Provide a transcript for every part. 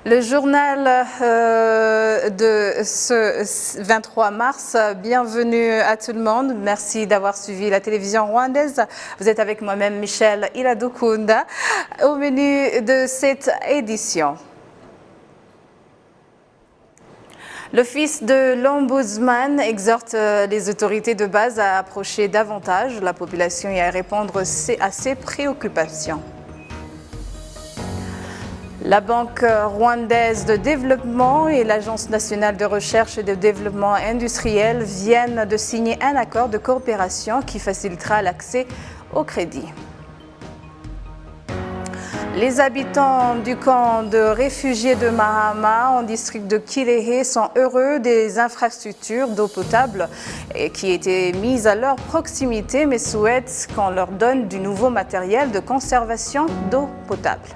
Le journal de ce 23 mars, bienvenue à tout le monde. Merci d'avoir suivi la télévision rwandaise. Vous êtes avec moi-même, Michel Iradukunda, au menu de cette édition. L'Office de l'Ombudsman exhorte les autorités de base à approcher davantage la population et à répondre à ses préoccupations. La Banque rwandaise de développement et l'Agence nationale de recherche et de développement industriel viennent de signer un accord de coopération qui facilitera l'accès au crédit. Les habitants du camp de réfugiés de Mahama, en district de Kirehe, sont heureux des infrastructures d'eau potable qui étaient mises à leur proximité, mais souhaitent qu'on leur donne du nouveau matériel de conservation d'eau potable.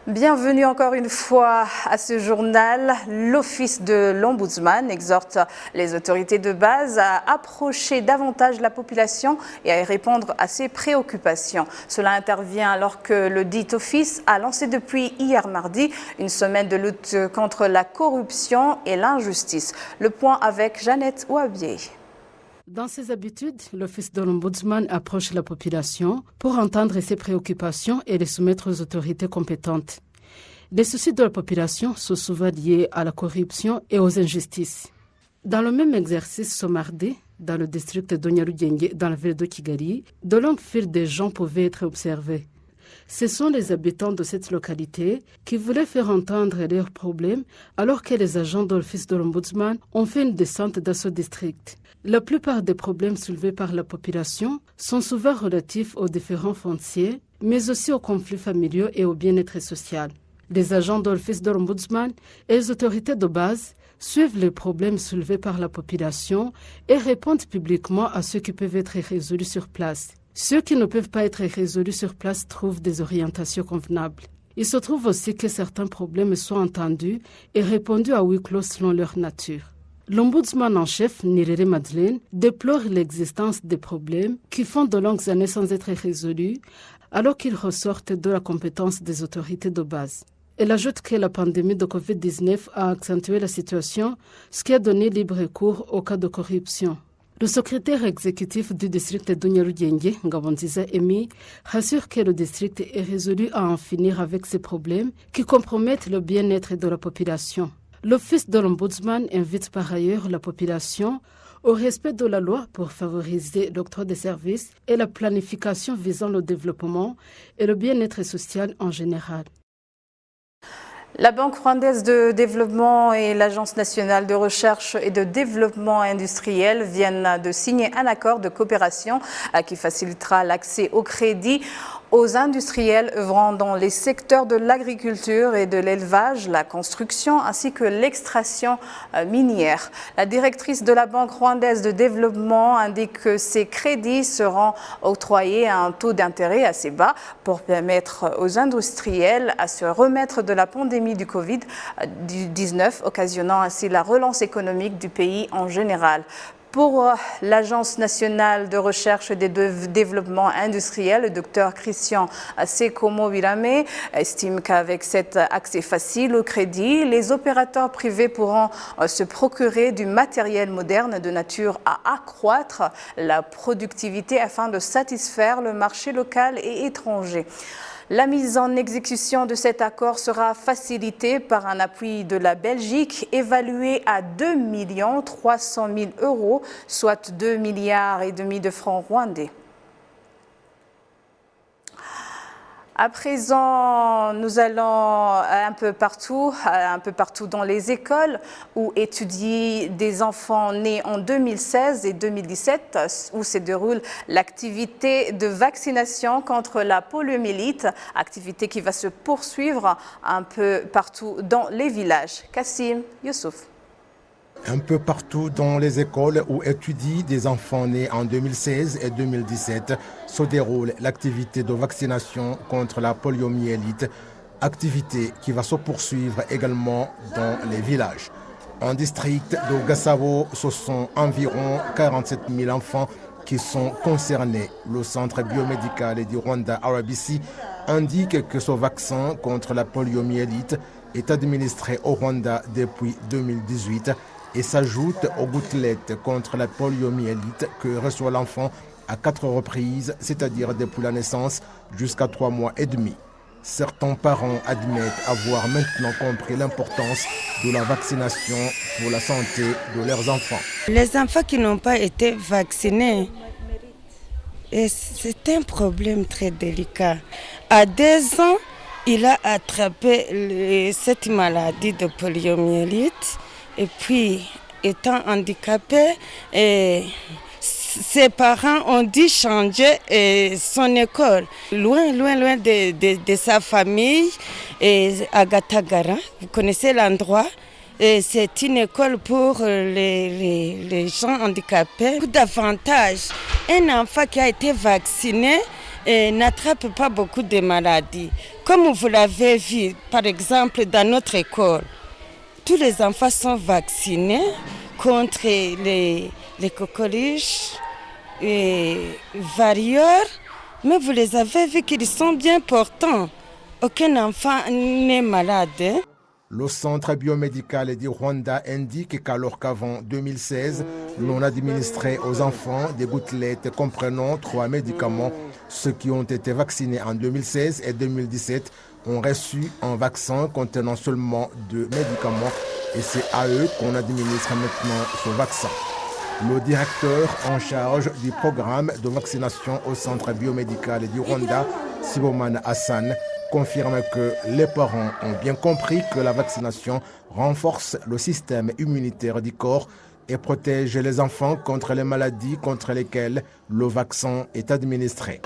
Bienvenue encore une fois à ce journal. L'Office de l'Ombudsman exhorte les autorités de base à approcher davantage la population et à y répondre à ses préoccupations. Cela intervient alors que le dit office a lancé depuis hier mardi une semaine de lutte contre la corruption et l'injustice. Le point avec Jeannette Ouabier. Dans ses habitudes, l'Office de l'Ombudsman approche la population pour entendre ses préoccupations et les soumettre aux autorités compétentes. Les soucis de la population sont souvent liés à la corruption et aux injustices. Dans le même exercice ce mardi, dans le district de Nyarugenge, dans la ville de Kigali, de longues files de gens pouvaient être observées. Ce sont les habitants de cette localité qui voulaient faire entendre leurs problèmes alors que les agents de l'Office de l'Ombudsman ont fait une descente dans ce district. La plupart des problèmes soulevés par la population sont souvent relatifs aux différents fonciers, mais aussi aux conflits familiaux et au bien-être social. Les agents de l'Office de l'Ombudsman et les autorités de base suivent les problèmes soulevés par la population et répondent publiquement à ceux qui peuvent être résolus sur place. Ceux qui ne peuvent pas être résolus sur place trouvent des orientations convenables. Il se trouve aussi que certains problèmes soient entendus et répondus à huis clos selon leur nature. L'ombudsman en chef, Nirere Madeleine, déplore l'existence des problèmes qui font de longues années sans être résolus alors qu'ils ressortent de la compétence des autorités de base. Elle ajoute que la pandémie de Covid-19 a accentué la situation, ce qui a donné libre cours au cas de corruption. Le secrétaire exécutif du district de Nyarugenge, Ngabonziza Emi, rassure que le district est résolu à en finir avec ces problèmes qui compromettent le bien-être de la population. L'Office de l'Ombudsman invite par ailleurs la population au respect de la loi pour favoriser l'octroi des services et la planification visant le développement et le bien-être social en général. La Banque rwandaise de développement et l'Agence nationale de recherche et de développement industriel viennent de signer un accord de coopération qui facilitera l'accès au crédit aux industriels œuvrant dans les secteurs de l'agriculture et de l'élevage, la construction ainsi que l'extraction minière. La directrice de la Banque rwandaise de développement indique que ces crédits seront octroyés à un taux d'intérêt assez bas pour permettre aux industriels à se remettre de la pandémie du Covid-19, occasionnant ainsi la relance économique du pays en général. Pour l'Agence nationale de recherche et de développement industriel, le docteur Christian Sekomo Birame estime qu'avec cet accès facile au crédit, les opérateurs privés pourront se procurer du matériel moderne de nature à accroître la productivité afin de satisfaire le marché local et étranger. La mise en exécution de cet accord sera facilitée par un appui de la Belgique évalué à 2 300 000 €, soit 2,5 milliards de francs rwandais. À présent, nous allons un peu partout dans les écoles où étudient des enfants nés en 2016 et 2017, où se déroule l'activité de vaccination contre la poliomyélite, activité qui va se poursuivre un peu partout dans les villages. Kassim Youssouf. Un peu partout dans les écoles où étudient des enfants nés en 2016 et 2017 se déroule l'activité de vaccination contre la poliomyélite, activité qui va se poursuivre également dans les villages. En district de Gassavo, ce sont environ 47 000 enfants qui sont concernés. Le centre biomédical du Rwanda RBC indique que ce vaccin contre la poliomyélite est administré au Rwanda depuis 2018 et s'ajoute aux gouttelettes contre la poliomyélite que reçoit l'enfant à 4 reprises, c'est-à-dire depuis la naissance jusqu'à 3 mois et demi. Certains parents admettent avoir maintenant compris l'importance de la vaccination pour la santé de leurs enfants. Les enfants qui n'ont pas été vaccinés, c'est un problème très délicat. À 2 ans, il a attrapé cette maladie de poliomyélite et puis, étant handicapé, ses parents ont dû changer son école, loin de sa famille, à Gatagara. Vous connaissez l'endroit? C'est une école pour les gens handicapés. Beaucoup d'avantages. Un enfant qui a été vacciné n'attrape pas beaucoup de maladies. Comme vous l'avez vu, par exemple, dans notre école, tous les enfants sont vaccinés contre les coqueluches et variole, mais vous les avez vus qu'ils sont bien portants. Aucun enfant n'est malade. Le centre biomédical du Rwanda indique qu'alors qu'avant 2016, l'on administrait aux enfants des gouttelettes comprenant 3 médicaments. Ceux qui ont été vaccinés en 2016 et 2017 ont reçu un vaccin contenant seulement 2 médicaments et c'est à eux qu'on administre maintenant ce vaccin. Le directeur en charge du programme de vaccination au centre biomédical du Rwanda, Sibomana Hassan, confirme que les parents ont bien compris que la vaccination renforce le système immunitaire du corps et protège les enfants contre les maladies contre lesquelles le vaccin est administré.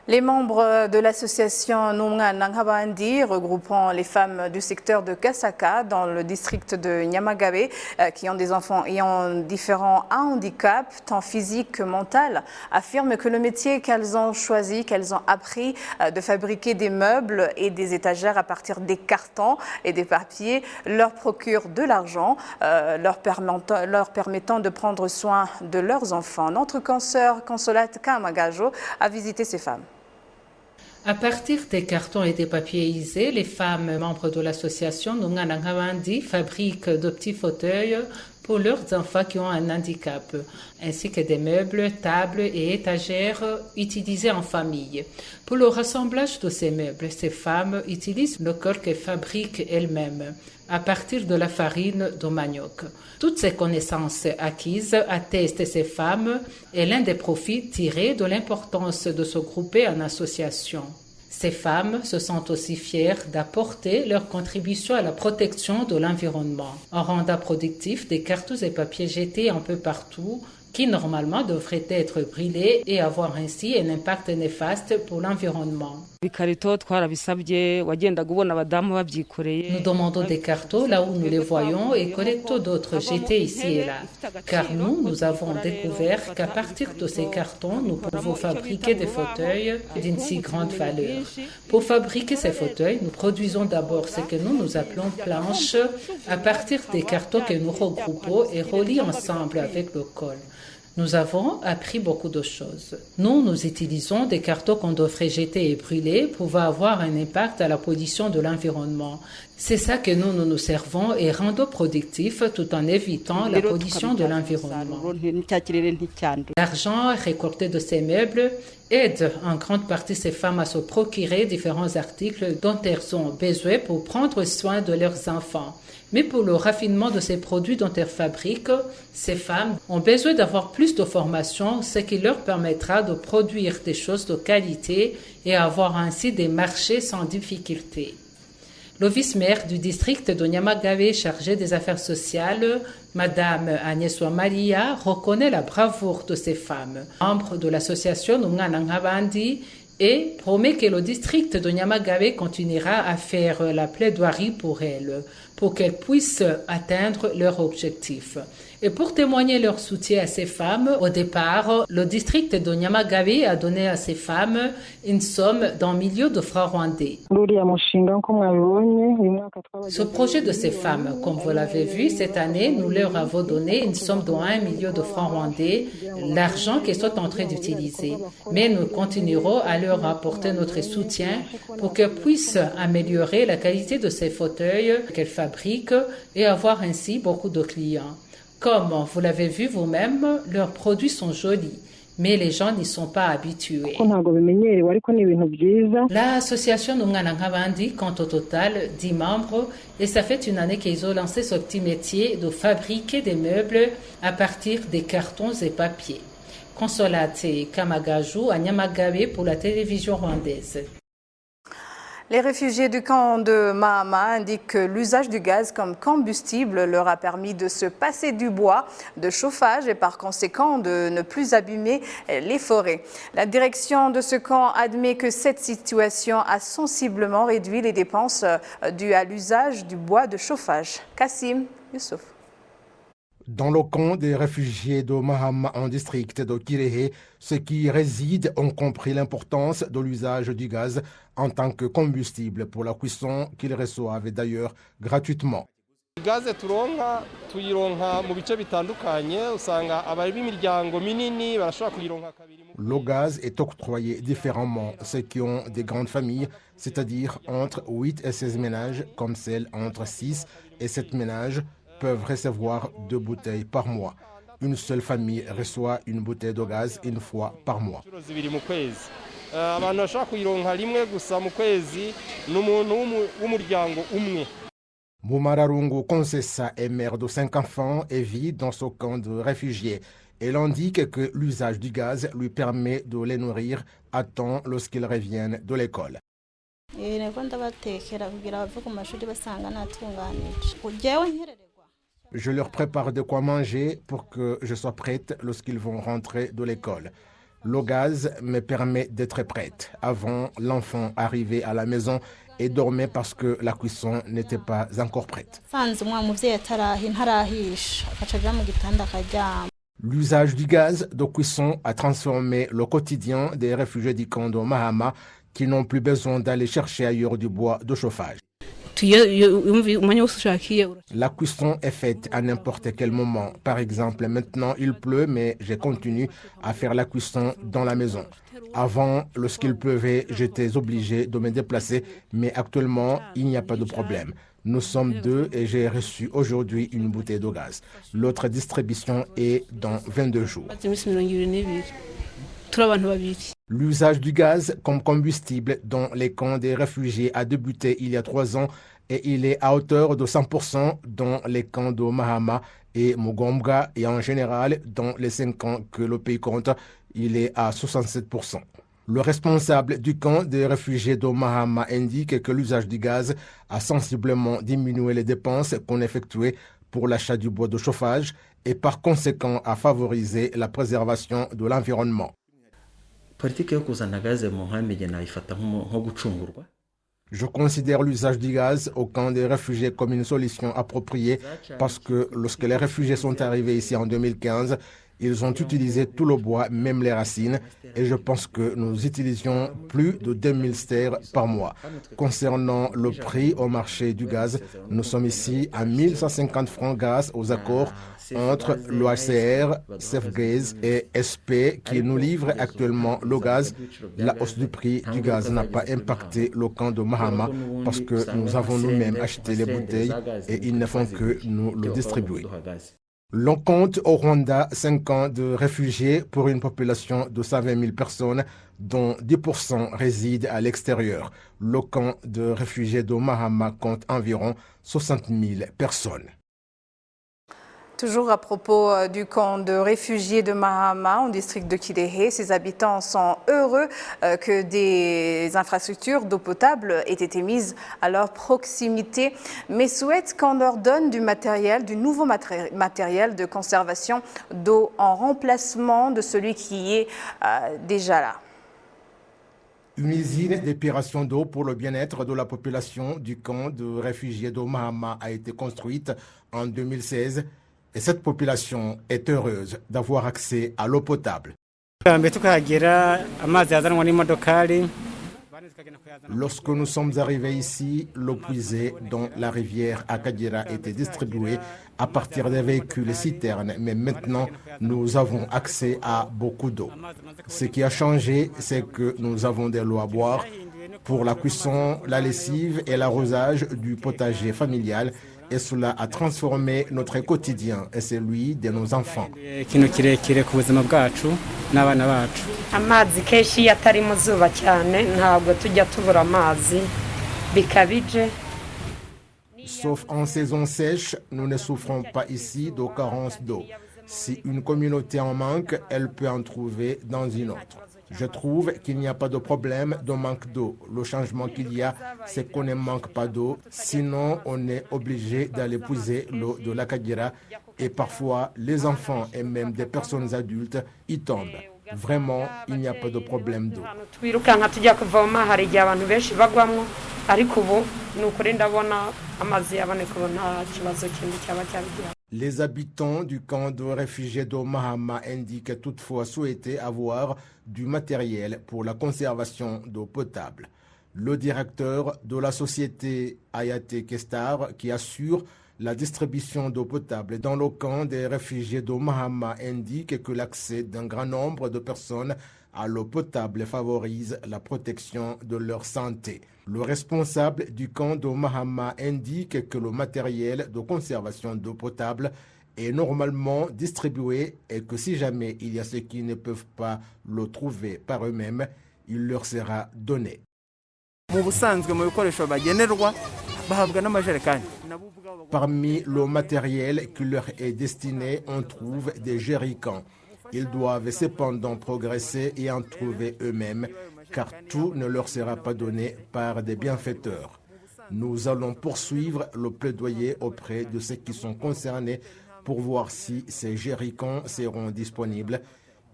Les membres de l'association Nunga Nanghabandi, regroupant les femmes du secteur de Kasaka dans le district de Nyamagabe, qui ont des enfants ayant différents handicaps, tant physiques que mentaux, affirment que le métier qu'elles ont choisi, qu'elles ont appris de fabriquer des meubles et des étagères à partir des cartons et des papiers, leur procure de l'argent, leur permettant de prendre soin de leurs enfants. Notre consoeur Consolate Kamagajo a visité ces femmes. À partir des cartons et des papiers usés, les femmes membres de l'association Nunga Nanghabandi fabriquent de petits fauteuils pour leurs enfants qui ont un handicap, ainsi que des meubles, tables et étagères utilisés en famille. Pour le rassemblage de ces meubles, ces femmes utilisent le colle qu'elles fabriquent elles-mêmes à partir de la farine de manioc. Toutes ces connaissances acquises attestent ces femmes et l'un des profits tirés de l'importance de se grouper en association. Ces femmes se sentent aussi fières d'apporter leur contribution à la protection de l'environnement en rendant productifs des cartons et papiers jetés un peu partout qui normalement devraient être brûlés et avoir ainsi un impact néfaste pour l'environnement. Nous demandons des cartons là où nous les voyons et collectons d'autres jetés ici et là. Car nous avons découvert qu'à partir de ces cartons, nous pouvons fabriquer des fauteuils d'une si grande valeur. Pour fabriquer ces fauteuils, nous produisons d'abord ce que nous appelons planches à partir des cartons que nous regroupons et relions ensemble avec le colle. Nous avons appris beaucoup de choses. Nous utilisons des cartons qu'on devrait jeter et brûler pour avoir un impact à la pollution de l'environnement. C'est ça que nous servons et rendons productifs tout en évitant la pollution de l'environnement. L'argent récolté de ces meubles aide en grande partie ces femmes à se procurer différents articles dont elles ont besoin pour prendre soin de leurs enfants. Mais pour le raffinement de ces produits dont elles fabriquent, ces femmes ont besoin d'avoir plus de formation, ce qui leur permettra de produire des choses de qualité et avoir ainsi des marchés sans difficulté. Le vice-maire du district de Nyamagabe chargé des affaires sociales, Madame Agnès Maria, reconnaît la bravoure de ces femmes, membres de l'association Nunga Nanghabandi, et promet que le district de Nyamagabe continuera à faire la plaidoirie pour elles, pour qu'elles puissent atteindre leur objectif. Et pour témoigner leur soutien à ces femmes, au départ, le district de Nyamagabe a donné à ces femmes une somme d'un million de francs rwandais. Ce projet de ces femmes, comme vous l'avez vu, cette année, nous leur avons donné une somme de 1 million de francs rwandais, l'argent qu'elles sont en train d'utiliser. Mais nous continuerons à leur apporter notre soutien pour qu'elles puissent améliorer la qualité de ces fauteuils qu'elles fabriquent et avoir ainsi beaucoup de clients. Comme vous l'avez vu vous-même, leurs produits sont jolis, mais les gens n'y sont pas habitués. L'association Numwana Nkabandi compte au total 10 membres et ça fait une année qu'ils ont lancé ce petit métier de fabriquer des meubles à partir des cartons et papiers. Consolate Kamagaju à Nyamagabe pour la télévision rwandaise. Les réfugiés du camp de Mahama indiquent que l'usage du gaz comme combustible leur a permis de se passer du bois de chauffage et par conséquent de ne plus abîmer les forêts. La direction de ce camp admet que cette situation a sensiblement réduit les dépenses dues à l'usage du bois de chauffage. Kassim Youssouf. Dans le camp des réfugiés de Mahama en district de Kirehe, ceux qui y résident ont compris l'importance de l'usage du gaz en tant que combustible pour la cuisson qu'ils reçoivent d'ailleurs gratuitement. Le gaz est octroyé différemment à ceux qui ont des grandes familles, c'est-à-dire entre 8 et 16 ménages, comme celles entre 6 et 7 ménages, peuvent recevoir 2 bouteilles par mois. Une seule famille reçoit une bouteille de gaz une fois par mois. Mumararungu Konsessa est mère de 5 enfants et vit dans ce camp de réfugiés. Elle indique que l'usage du gaz lui permet de les nourrir à temps lorsqu'ils reviennent de l'école. Je leur prépare de quoi manger pour que je sois prête lorsqu'ils vont rentrer de l'école. Le gaz me permet d'être prête. Avant, l'enfant arrivait à la maison et dormait parce que la cuisson n'était pas encore prête. L'usage du gaz de cuisson a transformé le quotidien des réfugiés du camp de Mahama qui n'ont plus besoin d'aller chercher ailleurs du bois de chauffage. La cuisson est faite à n'importe quel moment. Par exemple, maintenant il pleut, mais je continue à faire la cuisson dans la maison. Avant, lorsqu'il pleuvait, j'étais obligé de me déplacer, mais actuellement, il n'y a pas de problème. Nous sommes 2 et j'ai reçu aujourd'hui une bouteille de gaz. L'autre distribution est dans 22 jours. L'usage du gaz comme combustible dans les camps des réfugiés a débuté il y a 3 ans et il est à hauteur de 100% dans les camps de Mahama et Mugombwa et en général dans les 5 camps que le pays compte, il est à 67%. Le responsable du camp des réfugiés de Mahama indique que l'usage du gaz a sensiblement diminué les dépenses qu'on effectuait pour l'achat du bois de chauffage et par conséquent a favorisé la préservation de l'environnement. Je considère l'usage du gaz au camp des réfugiés comme une solution appropriée parce que lorsque les réfugiés sont arrivés ici en 2015, ils ont utilisé tout le bois, même les racines, et je pense que nous utilisions plus de 2000 stères par mois. Concernant le prix au marché du gaz, nous sommes ici à 1150 francs grâce aux accords entre l'OHCR, Safegaz et SP qui nous livrent actuellement le gaz. La hausse du prix du gaz n'a pas impacté le camp de Mahama parce que nous avons nous-mêmes acheté les bouteilles et ils ne font que nous le distribuer. L'on compte au Rwanda 5 camps de réfugiés pour une population de 120 000 personnes, dont 10% résident à l'extérieur. Le camp de réfugiés de Mahama compte environ 60 000 personnes. Toujours à propos du camp de réfugiés de Mahama, au district de Kirehe, ses habitants sont heureux que des infrastructures d'eau potable aient été mises à leur proximité, mais souhaitent qu'on leur donne du nouveau matériel de conservation d'eau en remplacement de celui qui est déjà là. Une usine d'épuration d'eau pour le bien-être de la population du camp de réfugiés de Mahama a été construite en 2016. Et cette population est heureuse d'avoir accès à l'eau potable. Lorsque nous sommes arrivés ici, l'eau puisée dans la rivière Akagera était distribuée à partir des véhicules citernes, mais maintenant nous avons accès à beaucoup d'eau. Ce qui a changé, c'est que nous avons de l'eau à boire pour la cuisson, la lessive et l'arrosage du potager familial, et cela a transformé notre quotidien et celui de nos enfants. Amazi kenshi iyo atari mu zuba cyane ntabwo tujya tubura amazi bikabije. Sauf en saison sèche, nous ne souffrons pas ici de carence d'eau. Si une communauté en manque, elle peut en trouver dans une autre. Je trouve qu'il n'y a pas de problème de manque d'eau. Le changement qu'il y a, c'est qu'on ne manque pas d'eau. Sinon, on est obligé d'aller puiser l'eau de l'Akagera. Et parfois, les enfants et même des personnes adultes y tombent. Vraiment, il n'y a pas de problème d'eau. Twirukanka tujya kuvoma hari igihe abantu benshi bagwamo ariko ubu ni ukuri ndabona amazi yaboneka ubu nta kibazo kindi cyaba cyabigira. Les habitants du camp de réfugiés de Mahama indiquent toutefois souhaiter avoir du matériel pour la conservation d'eau potable. Le directeur de la société Ayate Kestar, qui assure la distribution d'eau potable dans le camp des réfugiés de Mahama, indique que l'accès d'un grand nombre de personnes à l'eau potable favorise la protection de leur santé. Le responsable du camp de Mahama indique que le matériel de conservation d'eau potable est normalement distribué et que si jamais il y a ceux qui ne peuvent pas le trouver par eux-mêmes, il leur sera donné. Parmi le matériel qui leur est destiné, on trouve des jerrycans. Ils doivent cependant progresser et en trouver eux-mêmes, car tout ne leur sera pas donné par des bienfaiteurs. Nous allons poursuivre le plaidoyer auprès de ceux qui sont concernés pour voir si ces jerrycans seront disponibles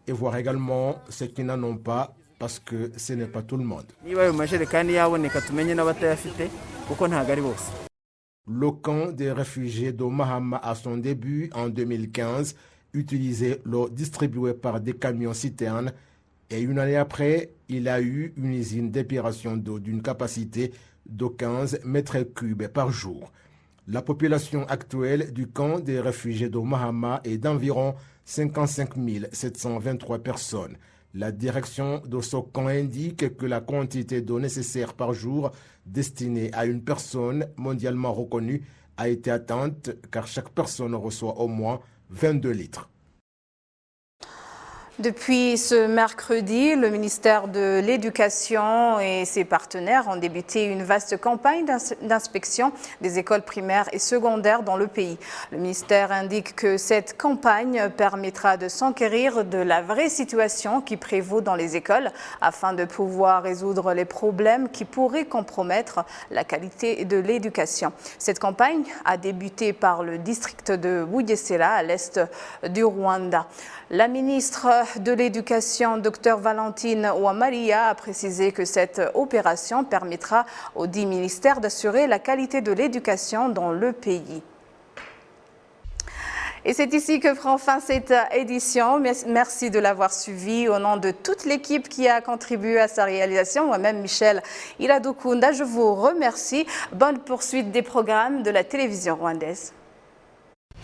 et voir également ceux qui n'en ont pas, parce que ce n'est pas tout le monde. Le camp des réfugiés de Mahama à son début en 2015 utilisait l'eau distribuée par des camions citernes et une année après, il a eu une usine d'épuration d'eau d'une capacité de 15 mètres cubes par jour. La population actuelle du camp des réfugiés de Mahama est d'environ 55 723 personnes. La direction de ce camp indique que la quantité d'eau nécessaire par jour destinée à une personne mondialement reconnue a été atteinte car chaque personne reçoit au moins 22 litres. Depuis ce mercredi, le ministère de l'Éducation et ses partenaires ont débuté une vaste campagne d'inspection des écoles primaires et secondaires dans le pays. Le ministère indique que cette campagne permettra de s'enquérir de la vraie situation qui prévaut dans les écoles afin de pouvoir résoudre les problèmes qui pourraient compromettre la qualité de l'éducation. Cette campagne a débuté par le district de Bugesera à l'est du Rwanda. La ministre de l'Éducation, Dr Valentine Uwamariya, a précisé que cette opération permettra aux 10 ministères d'assurer la qualité de l'éducation dans le pays. Et c'est ici que prend fin cette édition. Merci de l'avoir suivi. Au nom de toute l'équipe qui a contribué à sa réalisation, moi-même Michel Iladokunda, je vous remercie. Bonne poursuite des programmes de la télévision rwandaise.